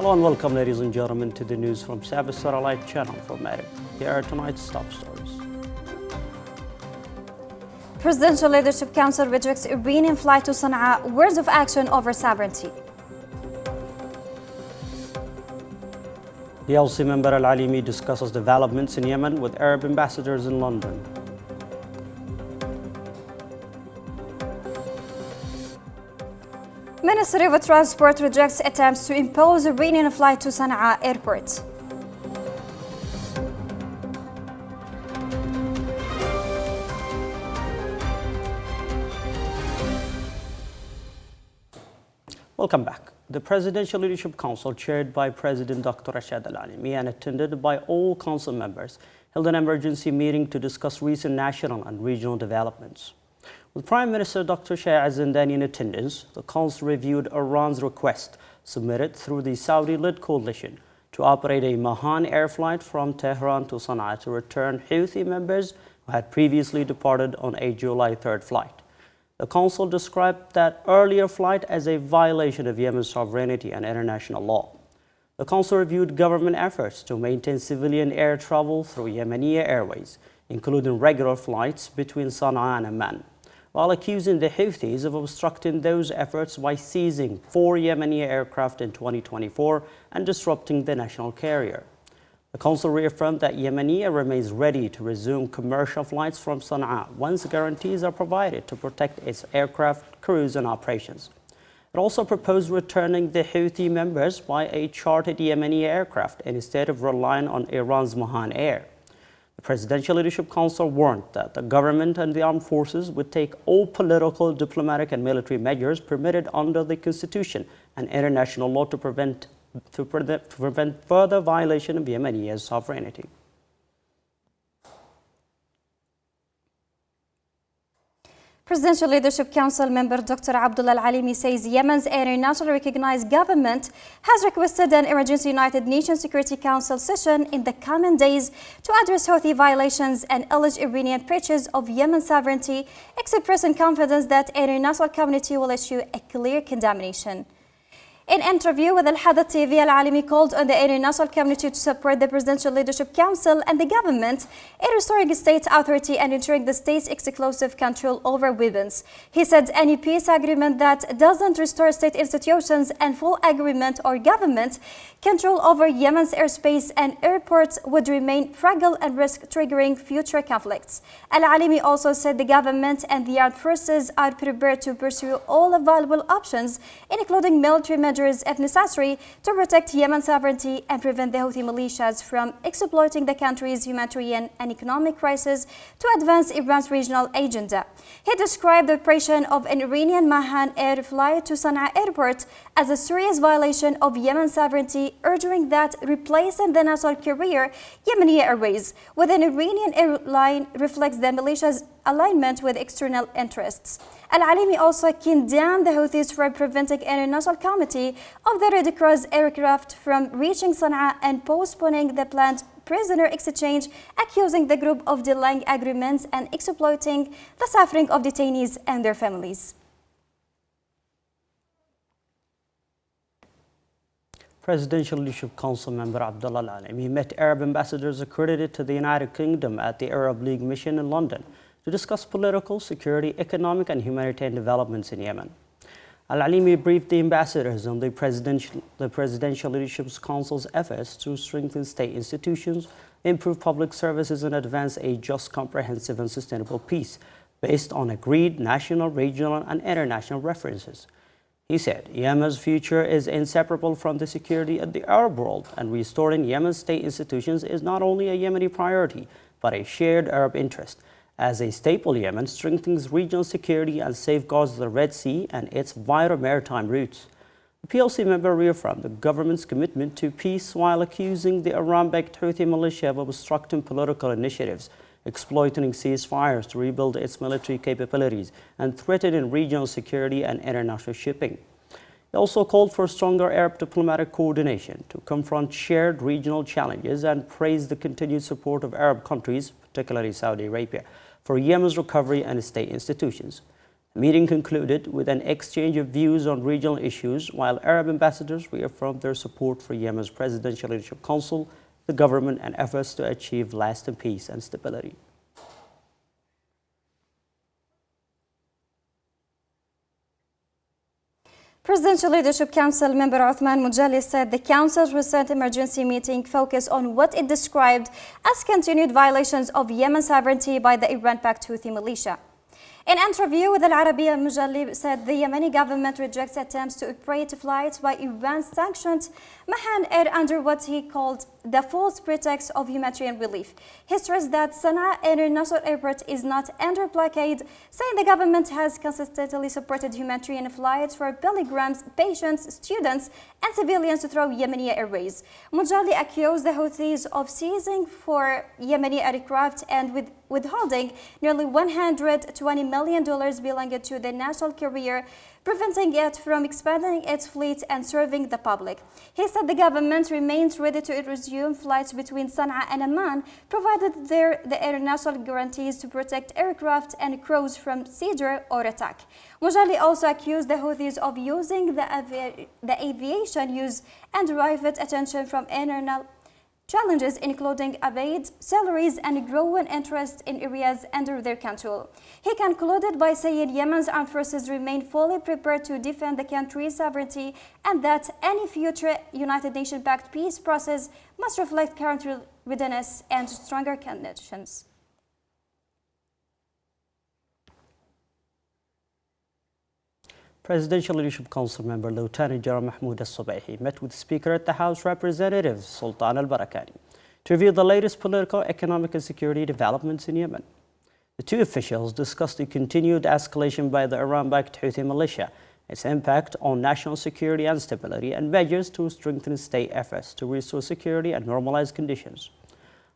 Hello and welcome, ladies and gentlemen, to the news from SABA Satellite Channel from Arabic. Here are tonight's top stories. Presidential Leadership Council rejects Iranian flight to Sana'a, words of action over sovereignty. PLC member Al-Alimi discusses developments in Yemen with Arab ambassadors in London. Ministry of Transport rejects attempts to impose Iranian flight to Sana'a airport. Welcome back. The Presidential Leadership Council, chaired by President Dr. Rashad Al-Alimi and attended by all council members, held an emergency meeting to discuss recent national and regional developments. With Prime Minister Dr. Shah Zindani in attendance, the council reviewed Iran's request submitted through the Saudi-led coalition to operate a Mahan air flight from Tehran to Sana'a to return Houthi members who had previously departed on a July 3rd flight. The council described that earlier flight as a violation of Yemen's sovereignty and international law. The council reviewed government efforts to maintain civilian air travel through Yemeni Airways, including regular flights between Sana'a and Amman, while accusing the Houthis of obstructing those efforts by seizing 4 Yemeni aircraft in 2024 and disrupting the national carrier. The council reaffirmed that Yemen remains ready to resume commercial flights from Sana'a once guarantees are provided to protect its aircraft, crews and operations. It also proposed returning the Houthi members by a chartered Yemeni aircraft instead of relying on Iran's Mahan Air. The Presidential Leadership Council warned that the government and the armed forces would take all political, diplomatic and military measures permitted under the Constitution and international law to prevent further violation of Yemeni sovereignty. Presidential Leadership Council member Dr. Abdullah Al-Alimi says Yemen's internationally recognized government has requested an emergency United Nations Security Council session in the coming days to address Houthi violations and alleged Iranian breaches of Yemen's sovereignty, expressing confidence that the international community will issue a clear condemnation. In an interview with Al-Hadath TV, Al-Alimi called on the international community to support the Presidential Leadership Council and the government in restoring state authority and ensuring the state's exclusive control over weapons. He said any peace agreement that doesn't restore state institutions and full agreement or government control over Yemen's airspace and airports would remain fragile and risk triggering future conflicts. Al-Alimi also said the government and the armed forces are prepared to pursue all available options, including military measures if necessary, to protect Yemen's sovereignty and prevent the Houthi militias from exploiting the country's humanitarian and economic crisis to advance Iran's regional agenda. He described the operation of an Iranian Mahan air flight to Sana'a airport as a serious violation of Yemen's sovereignty, urging that replacing the national carrier Yemeni Airways with an Iranian airline reflects the militia's alignment with external interests. Al-Alimi also condemned the Houthis for preventing an international committee of the Red Cross aircraft from reaching Sana'a and postponing the planned prisoner exchange, accusing the group of delaying agreements and exploiting the suffering of detainees and their families. Presidential Leadership Council member Abdullah Al-Alimi met Arab ambassadors accredited to the United Kingdom at the Arab League mission in London to discuss political, security, economic and humanitarian developments in Yemen. Al-Alimi briefed the ambassadors on the Presidential Leadership Council's efforts to strengthen state institutions, improve public services and advance a just, comprehensive and sustainable peace based on agreed national, regional and international references. He said Yemen's future is inseparable from the security of the Arab world, and restoring Yemen's state institutions is not only a Yemeni priority, but a shared Arab interest. As a staple, Yemen strengthens regional security and safeguards the Red Sea and its vital maritime routes. The PLC member reaffirmed the government's commitment to peace while accusing the Iran-backed Houthi militia of obstructing political initiatives, exploiting ceasefires to rebuild its military capabilities, and threatening regional security and international shipping. He also called for stronger Arab diplomatic coordination to confront shared regional challenges and praised the continued support of Arab countries, particularly Saudi Arabia, for Yemen's recovery and state institutions. The meeting concluded with an exchange of views on regional issues, while Arab ambassadors reaffirmed their support for Yemen's Presidential Leadership Council, the government, and efforts to achieve lasting peace and stability. Presidential Leadership Council member Uthman Mujali said the council's recent emergency meeting focused on what it described as continued violations of Yemen's sovereignty by the Iran-backed Houthi militia. In an interview with Al Arabiya, Mujali said the Yemeni government rejects attempts to operate flights by Iran-sanctioned Mahan Air under what he called the false pretext of humanitarian relief. He stressed that Sana'a International Airport is not under blockade, saying the government has consistently supported humanitarian flights for pilgrims, patients, students, and civilians through Yemeni airways. Mujali accused the Houthis of seizing for Yemeni aircraft and withholding nearly $120 million belonging to the national carrier, preventing it from expanding its fleet and serving the public. He said the government remains ready to resume flights between Sana'a and Amman, provided the aeronautical guarantees to protect aircraft and crews from seizure or attack. Mujali also accused the Houthis of using the aviation use and divert attention from internal challenges, including abated salaries and growing interest in areas under their control. He concluded by saying Yemen's armed forces remain fully prepared to defend the country's sovereignty and that any future United Nations-backed peace process must reflect current readiness and stronger conditions. Presidential Leadership Council member Lieutenant General Mahmoud al-Subaihi met with Speaker at the House Representatives Sultan al-Barakani to review the latest political, economic, and security developments in Yemen. The two officials discussed the continued escalation by the Iran-backed Houthi militia, its impact on national security and stability, and measures to strengthen state efforts to restore security and normalize conditions.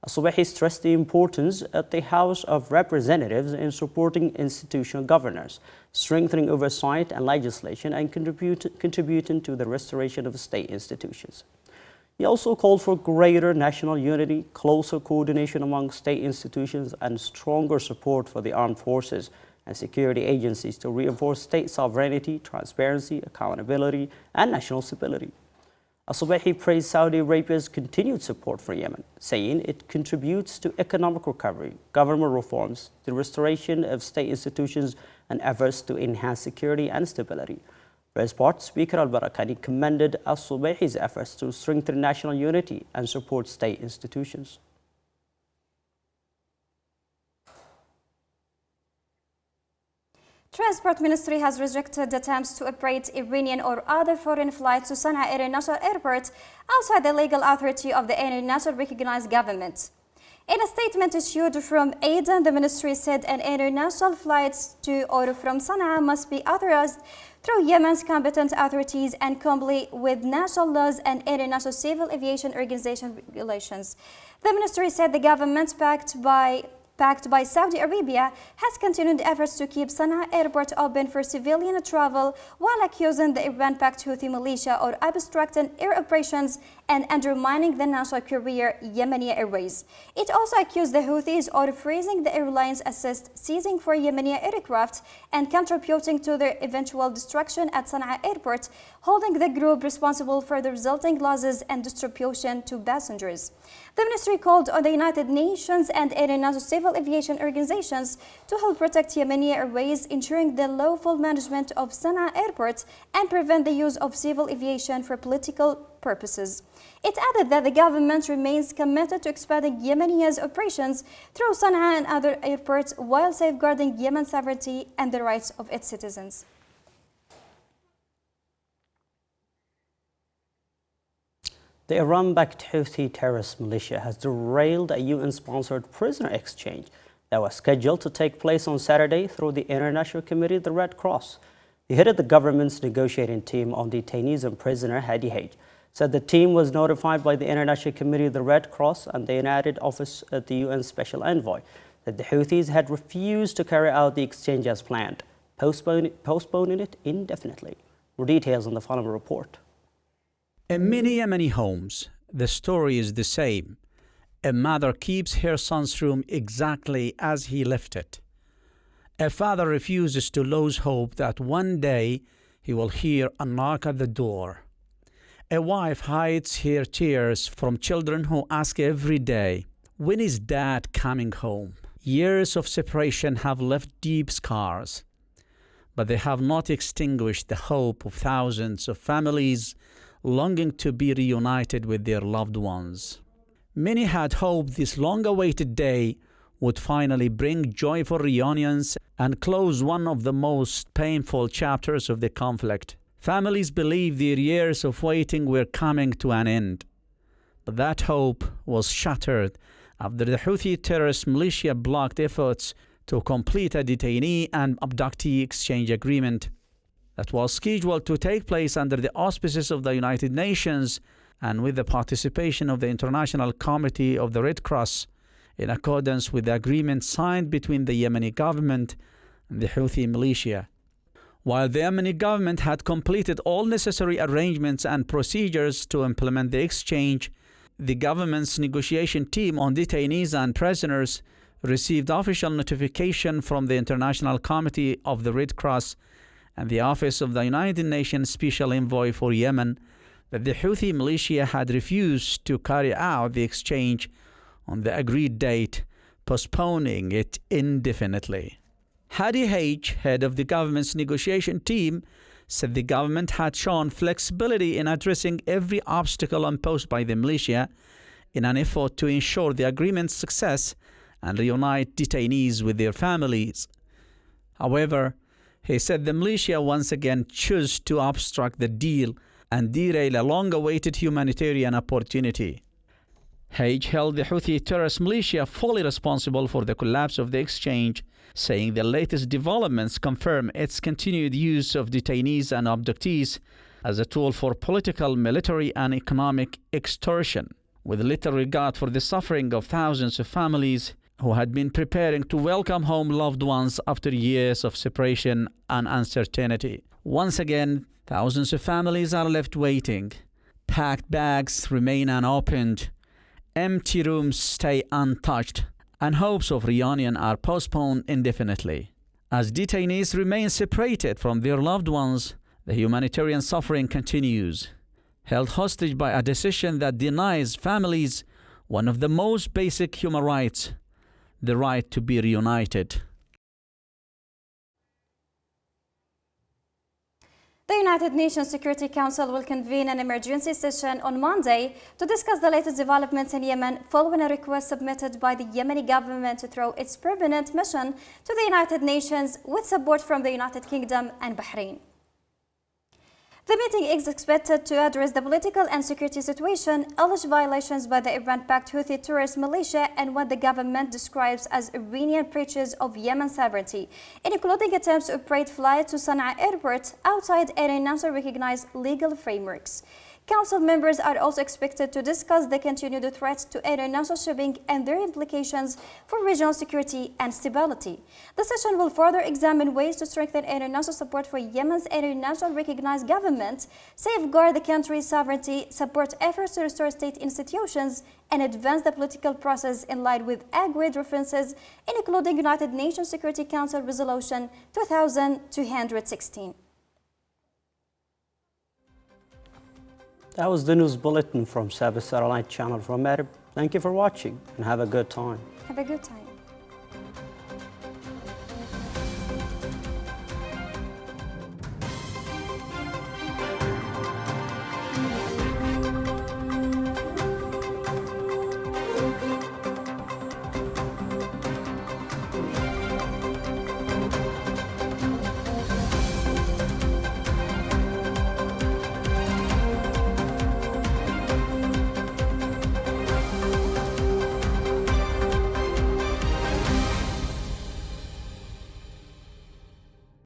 Al-Subaihi stressed the importance at the House of Representatives in supporting institutional governance, strengthening oversight and legislation, and contributing to the restoration of state institutions. He also called for greater national unity, closer coordination among state institutions, and stronger support for the armed forces and security agencies to reinforce state sovereignty, transparency, accountability, and national stability. Al-Subaihi praised Saudi Arabia's continued support for Yemen, saying it contributes to economic recovery, government reforms, the restoration of state institutions, and efforts to enhance security and stability. For his part, Speaker al-Barakani commended Al-Subaihi's efforts to strengthen national unity and support state institutions. Transport Ministry has rejected attempts to operate Iranian or other foreign flights to Sana'a International Airport outside the legal authority of the international recognized government. In a statement issued from Aden, the ministry said an international flights to or from Sana'a must be authorized through Yemen's competent authorities and comply with national laws and international civil aviation organization regulations. The ministry said the government backed by Saudi Arabia has continued efforts to keep Sana'a Airport open for civilian travel while accusing the Iran-backed Houthi militia of obstructing air operations and undermining the national carrier Yemeni Airways. It also accused the Houthis of freezing the airline's assist, seizing for Yemeni aircraft, and contributing to their eventual destruction at Sana'a Airport, holding the group responsible for the resulting losses and distribution to passengers. The ministry called on the United Nations and international civil aviation organizations to help protect Yemeni Airways, ensuring the lawful management of Sana'a Airport and prevent the use of civil aviation for political purposes. It added that the government remains committed to expanding Yemeni's operations through Sana'a and other airports while safeguarding Yemen's sovereignty and the rights of its citizens. The Iran-backed Houthi terrorist militia has derailed a UN-sponsored prisoner exchange that was scheduled to take place on Saturday through the International Committee of the Red Cross. The head of the government's negotiating team on detainees and prisoner, Hadi Hage, said the team was notified by the International Committee of the Red Cross and the United Office of the UN Special Envoy that the Houthis had refused to carry out the exchange as planned, postponing it indefinitely. More details on the following report. In many Yemeni homes, the story is the same. A mother keeps her son's room exactly as he left it. A father refuses to lose hope that one day he will hear a knock at the door. A wife hides her tears from children who ask every day, "When is Dad coming home?" Years of separation have left deep scars, but they have not extinguished the hope of thousands of families longing to be reunited with their loved ones. Many had hoped this long-awaited day would finally bring joyful reunions and close one of the most painful chapters of the conflict. Families believed their years of waiting were coming to an end, but that hope was shattered after the Houthi terrorist militia blocked efforts to complete a detainee and abductee exchange agreement that was scheduled to take place under the auspices of the United Nations and with the participation of the International Committee of the Red Cross, in accordance with the agreement signed between the Yemeni government and the Houthi militia. While the Yemeni government had completed all necessary arrangements and procedures to implement the exchange, the government's negotiation team on detainees and prisoners received official notification from the International Committee of the Red Cross and the Office of the United Nations Special Envoy for Yemen that the Houthi militia had refused to carry out the exchange on the agreed date, postponing it indefinitely. Hadi H., head of the government's negotiation team, said the government had shown flexibility in addressing every obstacle imposed by the militia in an effort to ensure the agreement's success and reunite detainees with their families. However, he said the militia once again chose to obstruct the deal and derail a long-awaited humanitarian opportunity. H held the Houthi terrorist militia fully responsible for the collapse of the exchange, saying the latest developments confirm its continued use of detainees and abductees as a tool for political, military, and economic extortion, with little regard for the suffering of thousands of families who had been preparing to welcome home loved ones after years of separation and uncertainty. Once again, thousands of families are left waiting. Packed bags remain unopened. Empty rooms stay untouched, and hopes of reunion are postponed indefinitely. As detainees remain separated from their loved ones, the humanitarian suffering continues, held hostage by a decision that denies families one of the most basic human rights, the right to be reunited. The United Nations Security Council will convene an emergency session on Monday to discuss the latest developments in Yemen following a request submitted by the Yemeni government to throw its permanent mission to the United Nations with support from the United Kingdom and Bahrain. The meeting is expected to address the political and security situation, alleged violations by the Iran-backed Houthi terrorist militia, and what the government describes as Iranian breaches of Yemen's sovereignty, including attempts to operate flights to Sana'a airport outside internationally recognized legal frameworks. Council members are also expected to discuss the continued threats to international shipping and their implications for regional security and stability. The session will further examine ways to strengthen international support for Yemen's internationally recognized government, safeguard the country's sovereignty, support efforts to restore state institutions, and advance the political process in line with agreed references, including United Nations Security Council Resolution 2216. That was the news bulletin from SABA Satellite Channel from Arab. Thank you for watching and have a good time. Have a good time.